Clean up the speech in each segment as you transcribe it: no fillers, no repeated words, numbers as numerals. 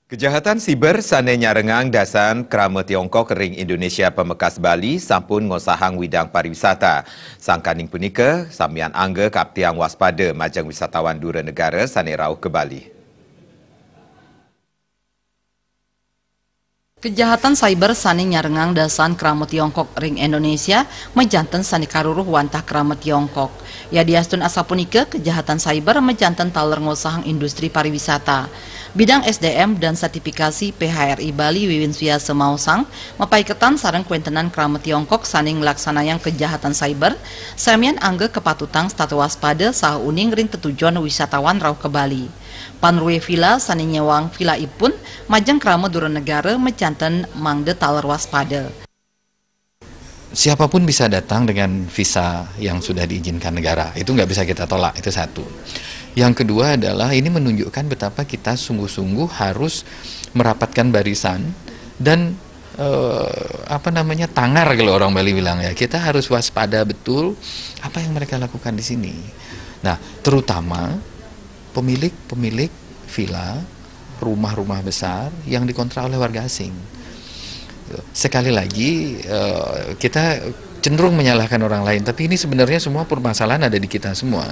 Kejahatan siber sanenya rengang dasan kerama Tiongkok ring Indonesia pemekas Bali sampun ngosahang widang pariwisata. Sangkaning punika samian angga kaptiang waspada majang wisatawan dura negara sane rauh ke Bali. Kejahatan cyber sani nyarengang dasan kerama Tiongkok ring Indonesia mejanten sani karuruh wantah kerama Tiongkok. Ya diastun asapunika kejahatan cyber mejanten taler ngosahang industri pariwisata. Bidang SDM dan sertifikasi PHRI Bali Wiwin Suya Semausang mapaiketan sareng kuentenan kerama Tiongkok sani ngelaksanayang kejahatan cyber samian angga kepatutang statu waspada sah uning ring tetujuan wisatawan rauh ke Bali. Panrue villa sani nyewang villa ipun majang kerama dura negara mejanten mangde taler waspada. Siapapun bisa datang dengan visa yang sudah diizinkan negara, itu nggak bisa kita tolak, itu satu. Yang kedua adalah ini menunjukkan betapa kita sungguh-sungguh harus merapatkan barisan dan tangar kalau orang Bali bilang ya, kita harus waspada betul apa yang mereka lakukan di sini. Nah, terutama pemilik villa, rumah-rumah besar yang dikontrak oleh warga asing. Sekali lagi kita cenderung menyalahkan orang lain, tapi ini sebenarnya semua permasalahan ada di kita semua.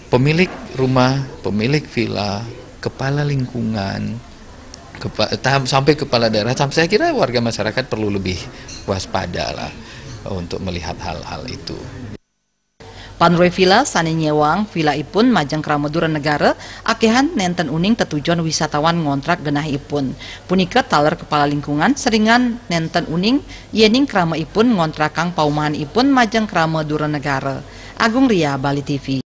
Pemilik rumah, pemilik villa, kepala lingkungan, sampai kepala daerah, saya kira warga masyarakat perlu lebih waspada lah untuk melihat hal-hal itu. Panrue villa sani nyewang villa ipun majang kerama dura negara akehan nenten uning tetujuan wisatawan ngontrak genah ipun. Punika taler kepala lingkungan seringan nenten uning yening kerama ipun ngontrakang paumahan ipun majang kerama dura negara. Agung Ria, Bali TV.